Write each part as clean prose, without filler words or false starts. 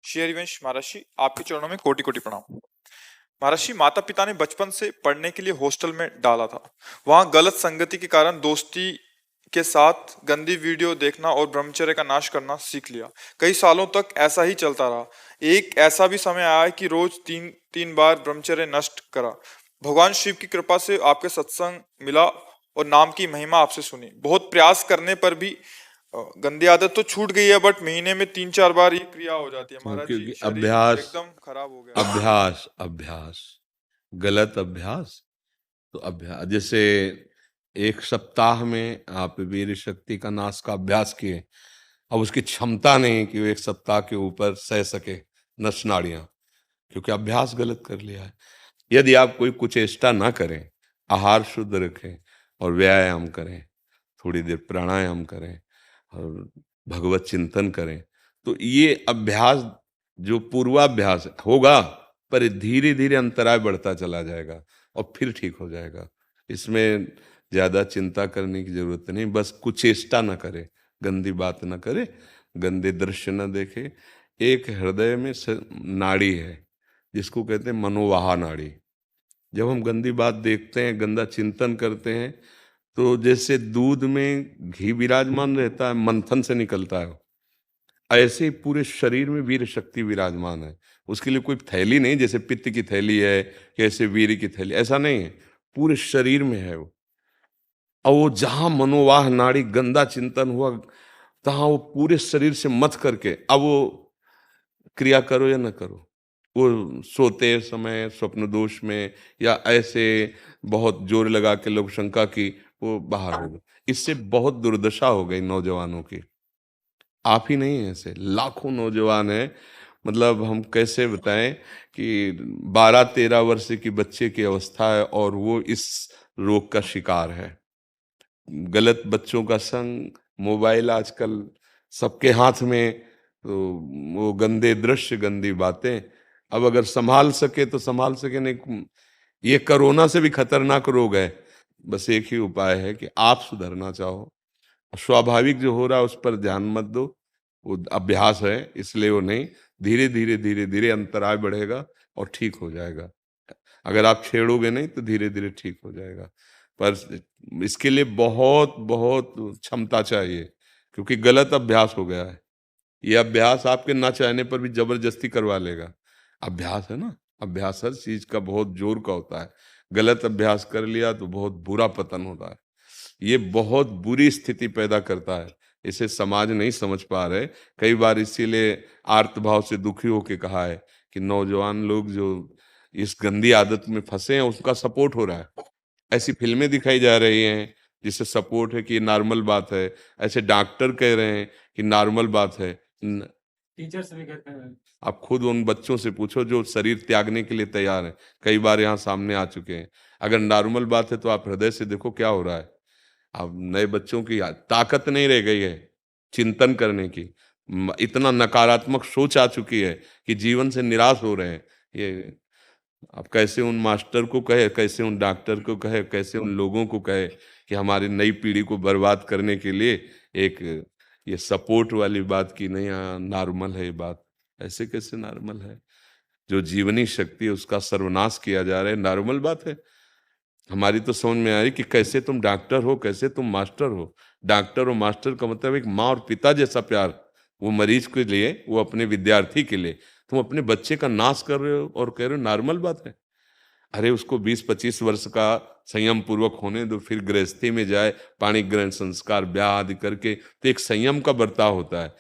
श्री हरिवंश महर्षि, आपके चरणों में कोटि कोटि प्रणाम। महर्षि, माता पिता ने बचपन से पढ़ने के लिए हॉस्टल में डाला था। वहां गलत संगति के कारण दोस्ती के साथ गंदी वीडियो देखना और ब्रह्मचर्य का नाश करना सीख लिया। कई सालों तक ऐसा ही चलता रहा। एक ऐसा भी समय आया कि रोज तीन तीन बार ब्रह्मचर्य नष्ट करा। भगवान शिव की कृपा से आपके सत्संग मिला और नाम की महिमा आपसे सुनी। बहुत प्रयास करने पर भी गंदी आदत तो छूट गई है, बट महीने में 3-4 बार ये क्रिया हो जाती है। महाराज जी, क्योंकि शरीर अभ्यास एकदम खराब हो गया। अभ्यास अभ्यास गलत अभ्यास। तो अभ्यास जैसे एक सप्ताह में आप वीर शक्ति का नाश का अभ्यास किए, अब उसकी क्षमता नहीं कि वो एक सप्ताह के ऊपर सह सके नस नाड़ियां, क्योंकि अभ्यास गलत कर लिया है। यदि आप कोई कुचेष्टा ना करें, आहार शुद्ध रखें और व्यायाम करें, थोड़ी देर प्राणायाम करें और भगवत चिंतन करें, तो ये अभ्यास जो पूर्वाभ्यास होगा, पर धीरे धीरे अंतराय बढ़ता चला जाएगा और फिर ठीक हो जाएगा। इसमें ज्यादा चिंता करने की जरूरत नहीं। बस कुचेष्टा न करे, गंदी बात न करे, गंदे दृश्य न देखे। एक हृदय में नाड़ी है जिसको कहते हैं मनोवाहा नाड़ी। जब हम गंदी बात देखते हैं, गंदा चिंतन करते हैं, तो जैसे दूध में घी विराजमान रहता है, मंथन से निकलता है, ऐसे ही पूरे शरीर में वीर शक्ति विराजमान है। उसके लिए कोई थैली नहीं, जैसे पित्त की थैली है, कैसे वीर की थैली, ऐसा नहीं है, पूरे शरीर में है वो। और वो जहां मनोवाह नाड़ी गंदा चिंतन हुआ, तहां वो पूरे शरीर से मथ करके, अब वो क्रिया करो या न करो, वो सोते समय स्वप्न दोष में या ऐसे बहुत जोर लगा के लोग शंका की, वो बाहर हो गए। इससे बहुत दुर्दशा हो गई नौजवानों की। आप ही नहीं, ऐसे लाखों नौजवान हैं। मतलब हम कैसे बताएं कि 12-13 वर्ष की बच्चे की अवस्था है और वो इस रोग का शिकार है। गलत बच्चों का संग, मोबाइल आजकल सबके हाथ में, तो वो गंदे दृश्य, गंदी बातें। अब अगर संभाल सके तो संभाल सके, नहीं ये कोरोना से भी खतरनाक रोग है। बस एक ही उपाय है कि आप सुधरना चाहो, स्वाभाविक जो हो रहा है उस पर ध्यान मत दो। वो अभ्यास है, इसलिए वो नहीं, धीरे धीरे धीरे धीरे अंतराय बढ़ेगा और ठीक हो जाएगा। अगर आप छेड़ोगे नहीं तो धीरे धीरे ठीक हो जाएगा, पर इसके लिए बहुत बहुत क्षमता चाहिए, क्योंकि गलत अभ्यास हो गया है। ये अभ्यास आपके ना चाहने पर भी जबरदस्ती करवा लेगा। अभ्यास है ना, अभ्यास हर चीज का बहुत जोर का होता है। गलत अभ्यास कर लिया तो बहुत बुरा पतन होता है। ये बहुत बुरी स्थिति पैदा करता है। इसे समाज नहीं समझ पा रहे। कई बार इसीलिए आर्त भाव से दुखी होके कहा है कि नौजवान लोग जो इस गंदी आदत में फंसे हैं, उसका सपोर्ट हो रहा है। ऐसी फिल्में दिखाई जा रही हैं जिससे सपोर्ट है कि ये नॉर्मल बात है। ऐसे डॉक्टर कह रहे हैं कि नॉर्मल बात है। टीचर्स भी कहते हैं। आप खुद उन बच्चों से पूछो जो शरीर त्यागने के लिए तैयार हैं, कई बार यहाँ सामने आ चुके हैं। अगर नॉर्मल बात है तो आप हृदय से देखो क्या हो रहा है। अब नए बच्चों की ताकत नहीं रह गई है चिंतन करने की। इतना नकारात्मक सोच आ चुकी है कि जीवन से निराश हो रहे हैं। ये अब कैसे उन मास्टर को कहे, कैसे उन डॉक्टर को कहे, कैसे उन लोगों को कहे कि हमारी नई पीढ़ी को बर्बाद करने के लिए एक ये सपोर्ट वाली बात की नहीं, हाँ नॉर्मल है ये बात। ऐसे कैसे नॉर्मल है? जो जीवनी शक्ति है उसका सर्वनाश किया जा रहा है, नॉर्मल बात है? हमारी तो समझ में आ रही कि कैसे तुम डॉक्टर हो, कैसे तुम मास्टर हो। डॉक्टर और मास्टर का मतलब एक माँ और पिता जैसा प्यार, वो मरीज के लिए, वो अपने विद्यार्थी के लिए। तुम अपने बच्चे का नाश कर रहे हो और कह रहे हो नॉर्मल बात है। अरे उसको 20-25 वर्ष का संयम पूर्वक होने दो, फिर गृहस्थी में जाए, पाणी ग्रहण संस्कार ब्याह आदि करके, तो एक संयम का बर्ताव होता है।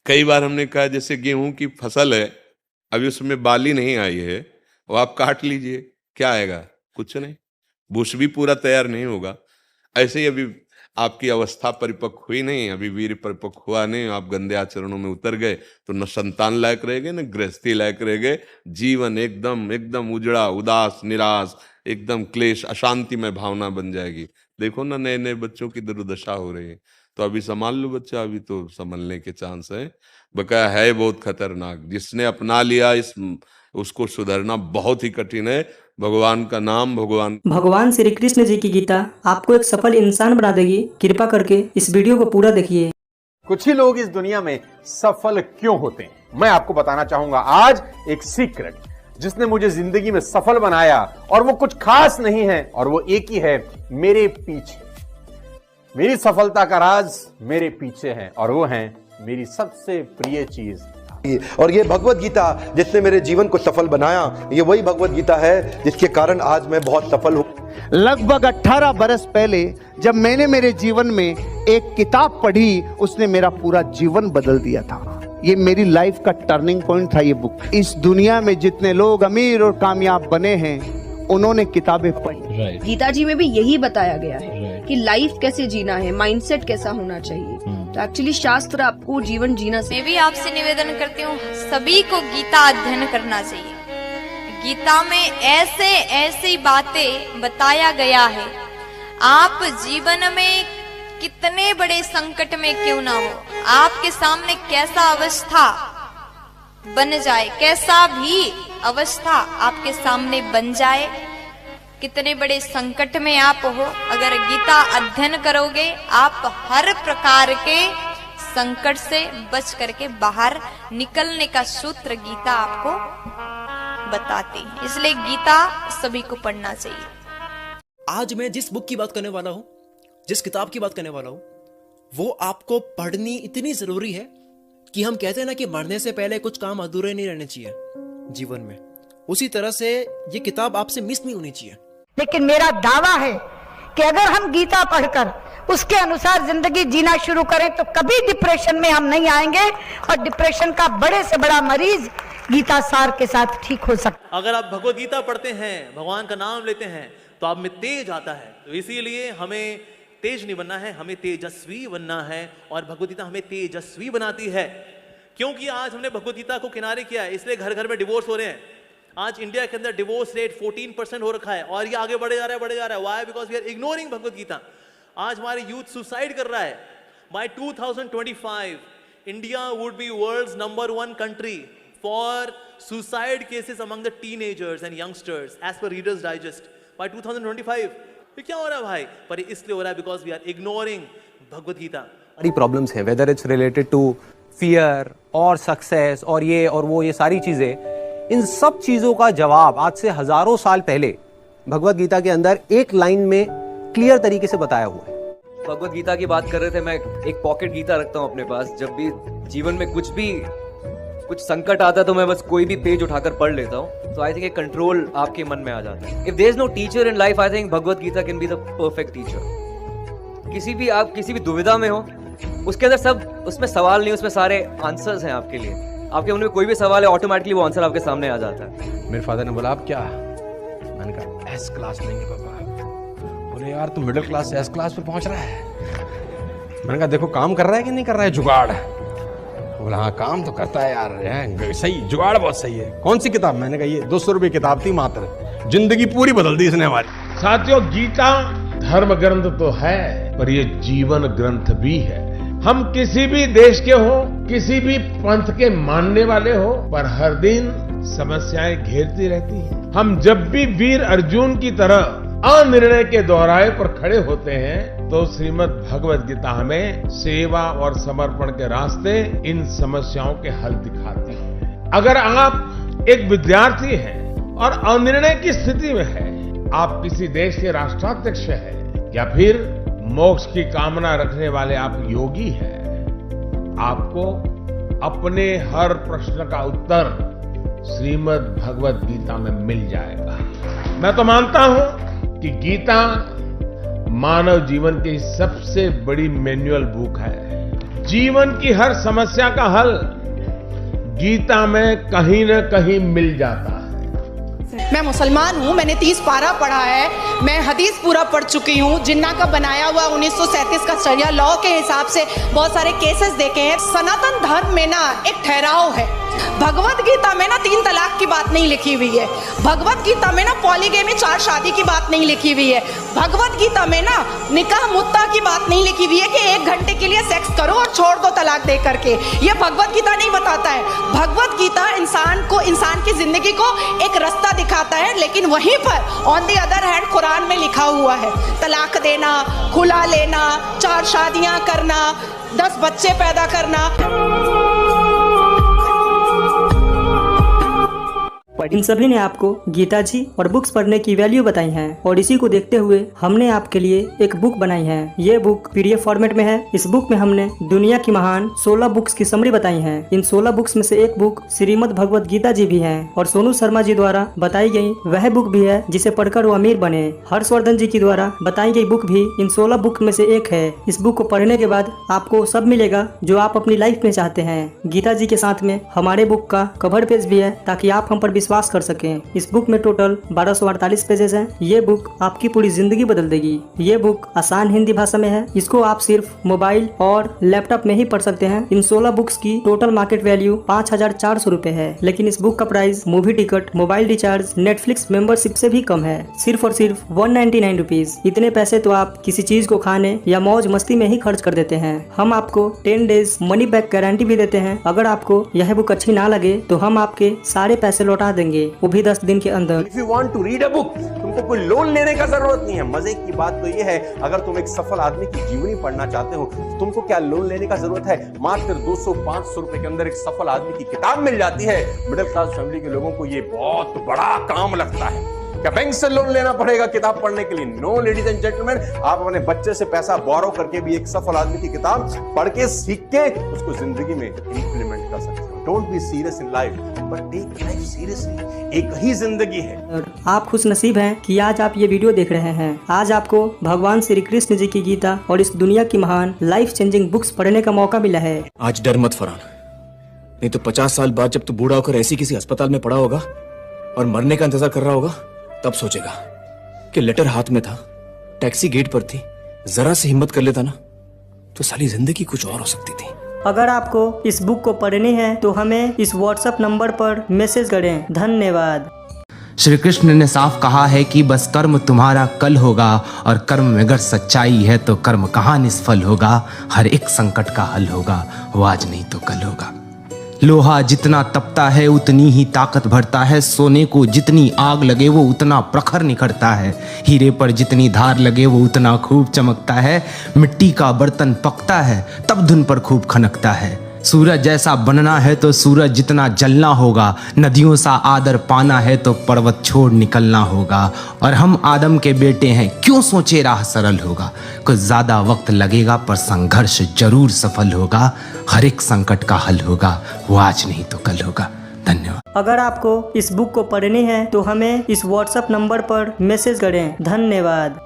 कई बार हमने कहा जैसे गेहूं की फसल है, अभी उसमें बाली नहीं आई है, वो आप काट लीजिए, क्या आएगा? कुछ नहीं, भूष भी पूरा तैयार नहीं होगा। ऐसे ही अभी आपकी अवस्था परिपक्व हुई नहीं, अभी वीर परिपक्व हुआ नहीं, आप गंदे आचरणों में उतर गए, तो न संतान लायक रह गए, न गृहस्थी लायक रह गए। जीवन एकदम एकदम उजड़ा, उदास, निराश, एकदम क्लेश, अशांति में भावना बन जाएगी। देखो ना, नए नए बच्चों की दुर्दशा हो रही है। तो अभी संभाल लो बच्चा, अभी तो संभलने के चांस है। बकाया है बहुत खतरनाक। जिसने अपना लिया इस, उसको सुधरना बहुत ही कठिन है। भगवान का नाम, भगवान श्री कृष्ण जी की गीता आपको एक सफल इंसान बना देगी। कृपा करके इस वीडियो को पूरा देखिए। कुछ ही लोग इस दुनिया में सफल क्यों होते हैं? मैं आपको बताना चाहूंगा आज एक सीक्रेट जिसने मुझे जिंदगी में सफल बनाया, और वो कुछ खास नहीं है, और वो एक ही है, मेरे पीछे। मेरी सफलता का राज मेरे पीछे है, और वो है मेरी सबसे प्रिय चीज। और ये भगवत गीता जिसने मेरे जीवन को सफल बनाया, ये वही भगवत गीता है जिसके कारण आज मैं बहुत सफल हूँ। लगभग 18 बरस पहले जब मैंने मेरे जीवन में एक किताब पढ़ी, उसने मेरा पूरा जीवन बदल दिया था। ये मेरी लाइफ का टर्निंग पॉइंट था ये बुक। इस दुनिया में जितने लोग अमीर और कामयाब बने हैं, उन्होंने किताबें पढ़ी। गीता जी में भी यही बताया गया है कि लाइफ कैसे जीना है, माइंडसेट कैसा होना चाहिए। तो एक्चुअली शास्त्र आपको जीवन जीना मैं भी आपसे निवेदन करती हूँ, सभी को गीता अध्ययन करना चाहिए। गीता में ऐसे ऐसी बातें बताया गया है, आप जीवन में कितने बड़े संकट में क्यों ना हो, आपके सामने कैसा अवस्था बन जाए, कैसा भी अवस्था आपके सामने बन जाए, कितने बड़े संकट में आप हो, अगर गीता अध्ययन करोगे आप हर प्रकार के संकट से बच करके बाहर निकलने का सूत्र गीता आपको बताती है। इसलिए गीता सभी को पढ़ना चाहिए। आज मैं जिस बुक की बात करने वाला हूं, जिस किताब की बात करने वाला हूं, वो आपको पढ़नी इतनी जरूरी है कि हम कहते हैं ना कि मरने से पहले कुछ काम अधूरे नहीं रहने चाहिए जीवन में, उसी तरह से ये किताब आपसे मिस नहीं होनी चाहिए। लेकिन मेरा दावा है कि अगर हम गीता पढ़कर उसके अनुसार जिंदगी जीना शुरू करें तो कभी डिप्रेशन में हम नहीं आएंगे, और डिप्रेशन का बड़े से बड़ा मरीज गीता सार के साथ ठीक हो सकता। अगर आप भगवत गीता पढ़ते हैं, भगवान का नाम लेते हैं, तो आप में तेज आता है। तो इसीलिए हमें तेज नहीं बनना है, हमें तेजस्वी बनना है, और भगवत गीता हमें तेजस्वी बनाती है। क्योंकि आज हमने भगवत गीता को किनारे किया है, इसलिए घर घर में डिवोर्स हो रहे हैं। आज इंडिया के अंदर डिवोर्स रेट 14% हो रखा है, और ये आगे बढ़े जा रहा है, बढ़े जा रहा है। Why? Because we are ignoring भगवत गीता। आज हमारे यूथ सुसाइड कर रहा है। By 2025 India would be world's number 1 country for suicide cases among the teenagers and youngsters as per Reader's Digest by 2025। ये क्या हो रहा है भाई? पर इसलिए हो रहा है बिकॉज वी आर इग्नोरिंग भगवत गीता। सारी प्रॉब्लम्स हैं, whether it's related to fear और सक्सेस और ये और वो, ये सारी चीजें, इन सब चीजों का जवाब आज से हजारों साल पहले भगवत गीता के अंदर एक लाइन में क्लियर तरीके से बताया हुआ है। भगवत गीता की बात कर रहे थे, मैं एक पॉकेट गीता रखता हूँ अपने पास। जब भी जीवन में कुछ संकट आता है तो मैं बस कोई भी पेज उठाकर पढ़ लेता हूँ। तो आई थिंक एक कंट्रोल आपके मन में आ जाता है। If there is no teacher in life, I think Bhagwat Gita can be the perfect teacher. आप किसी भी दुविधा में हो, उसके अंदर सब, उसमें सवाल नहीं, उसमें सारे आंसर्स हैं आपके लिए। आपके मन में कोई भी सवाल है, ऑटोमेटिकली वो आंसर आपके सामने आ जाता है। मेरे फादर ने बोला, आप क्या? मैंने कहा एस क्लास लेंगे पापा। बोले यार तू मिडिल क्लास से एस क्लास पे पहुंच रहा है। मैंने कहा देखो काम कर रहा है कि नहीं कर रहा है जुगाड़। बोला हाँ काम तो करता है यार, सही जुगाड़ बहुत सही है। कौन सी किताब? मैंने कहा ये 200 रुपये किताब थी मात्र, जिंदगी पूरी बदल दी इसने हमारी। साथियों, गीता धर्म ग्रंथ तो है पर ये जीवन ग्रंथ भी है। हम किसी भी देश के हो, किसी भी पंथ के मानने वाले हो, पर हर दिन समस्याएं घेरती रहती हैं। हम जब भी वीर अर्जुन की तरह अनिर्णय के दोहराए पर खड़े होते हैं तो श्रीमद् भगवत गीता हमें सेवा और समर्पण के रास्ते इन समस्याओं के हल दिखाती है। अगर आप एक विद्यार्थी हैं और अनिर्णय की स्थिति में है, आप किसी देश के राष्ट्राध्यक्ष हैं या फिर मोक्ष की कामना रखने वाले आप योगी हैं, आपको अपने हर प्रश्न का उत्तर श्रीमद् भगवत गीता में मिल जाएगा। मैं तो मानता हूं कि गीता मानव जीवन की सबसे बड़ी मैनुअल बुक है। जीवन की हर समस्या का हल गीता में कहीं न कहीं मिल जाता है। मैं मुसलमान हूँ, मैंने 30 पारा पढ़ा है, मैं हदीस पूरा पढ़ चुकी हूँ। जिन्ना का बनाया हुआ 1937 का शरिया लॉ के हिसाब से बहुत सारे केसेस देखे हैं। सनातन धर्म में ना एक ठहराव है। भगवत गीता में ना 3 तलाक की बात नहीं लिखी हुई है। भगवत गीता में ना पॉलीगेमी 4 शादी की बात नहीं लिखी हुई है। भगवत गीता में ना निकाह मुत्ता की बात नहीं लिखी हुई है कि 1 घंटे के लिए सेक्स करो और छोड़ दो तलाक दे करके। ये भगवत गीता नहीं बताता है। भगवत गीता इंसान को, इंसान की जिंदगी को एक रास्ता दिखाता है, लेकिन वहीं पर on the other hand Quran में लिखा हुआ है तलाक देना, खुला लेना, 4 शादियां करना, 10 बच्चे पैदा करना। इन सभी ने आपको गीता जी और बुक्स पढ़ने की वैल्यू बताई है और इसी को देखते हुए हमने आपके लिए एक बुक बनाई है। ये बुक PDF फॉर्मेट में है। इस बुक में हमने दुनिया की महान 16 बुक्स की समरी बताई है। इन 16 बुक्स में से एक बुक श्रीमद् भगवत गीता जी भी है और सोनू शर्मा जी द्वारा बताई गई वह बुक भी है जिसे पढ़कर वो अमीर बने। हर्षवर्धन जी की द्वारा बताई गई बुक भी इन 16 बुक में से एक है। इस बुक को पढ़ने के बाद आपको सब मिलेगा जो आप अपनी लाइफ में चाहते हैं। गीता जी के साथ में हमारे बुक का कवर पेज भी है ताकि आप हम पर विश्वास कर सकें। इस बुक में टोटल 1248 पेजेस हैं। ये बुक आपकी पूरी जिंदगी बदल देगी। ये बुक आसान हिंदी भाषा में है। इसको आप सिर्फ मोबाइल और लैपटॉप में ही पढ़ सकते हैं। इन 16 बुक्स की टोटल मार्केट वैल्यू 5400 रुपए है, लेकिन इस बुक का price movie ticket, mobile recharge, Netflix membership से भी कम है, सिर्फ और सिर्फ 199 रुपीज। इतने पैसे तो आप किसी चीज को खाने या मौज मस्ती में ही खर्च कर देते हैं। हम आपको 10 डेज मनी बैक गारंटी भी देते हैं। अगर आपको यह बुक अच्छी ना लगे तो हम आपके सारे पैसे लौटा देंगे, वो भी 10 दिन के अंदर। If you want to read a book, तुमको कोई लोन लेने का जरूरत नहीं है। मजे की बात तो ये है, अगर तुम एक सफल आदमी की जीवनी पढ़ना चाहते हो तो तुमको क्या लोन लेने का जरूरत है। मात्र 200-500 रुपए के अंदर एक सफल आदमी की किताब मिल जाती है। मिडिल क्लास फैमिली के लोगों को ये बहुत बड़ा काम लगता है। क्या बैंक से लोन लेना पड़ेगा किताब पढ़ने के लिए? नो लेडीज एंड जेंटलमैन, आप अपने बच्चे से पैसा बोरो करके भी एक सफल आदमी की किताब पढ़ के सीख के उसको जिंदगी में इंप्लीमेंट कर सकते हो। Don't be serious in life but take life seriously. एक ही जिंदगी है। आप खुश नसीब हैं कि आज आप ये वीडियो देख रहे हैं। आज आपको भगवान श्री कृष्ण जी की गीता और इस दुनिया की महान लाइफ चेंजिंग बुक्स पढ़ने का मौका मिला है। आज डर मत फरहान, नहीं तो 50 साल बाद जब तू बूढ़ा होकर ऐसी किसी अस्पताल में पड़ा होगा और मरने का इंतजार कर रहा होगा, तब सोचेगा कि लेटर हाथ में था, टैक्सी गेट पर थी, जरा से हिम्मत कर लेता ना तो साली जिंदगी कुछ और हो सकती थी। अगर आपको इस बुक को पढ़नी है तो हमें इस WhatsApp नंबर पर मैसेज करें। धन्यवाद। श्री कृष्ण ने साफ कहा है कि बस कर्म तुम्हारा कल होगा और कर्म में अगर सच्चाई है तो कर्म कहाँ निष्फल होगा। हर एक संकट का हल होगा, वो आज नहीं तो कल होगा। लोहा जितना तपता है उतनी ही ताकत भरता है, सोने को जितनी आग लगे वो उतना प्रखर निखरता है, हीरे पर जितनी धार लगे वो उतना खूब चमकता है, मिट्टी का बर्तन पकता है तब धुन पर खूब खनकता है। सूरज जैसा बनना है तो सूरज जितना जलना होगा, नदियों सा आदर पाना है तो पर्वत छोड़ निकलना होगा। और हम आदम के बेटे हैं, क्यों सोचे राह सरल होगा। कुछ ज्यादा वक्त लगेगा पर संघर्ष जरूर सफल होगा। हर एक संकट का हल होगा, वो आज नहीं तो कल होगा। धन्यवाद। अगर आपको इस बुक को पढ़नी है तो हमें इस WhatsApp नंबर पर मैसेज करें। धन्यवाद।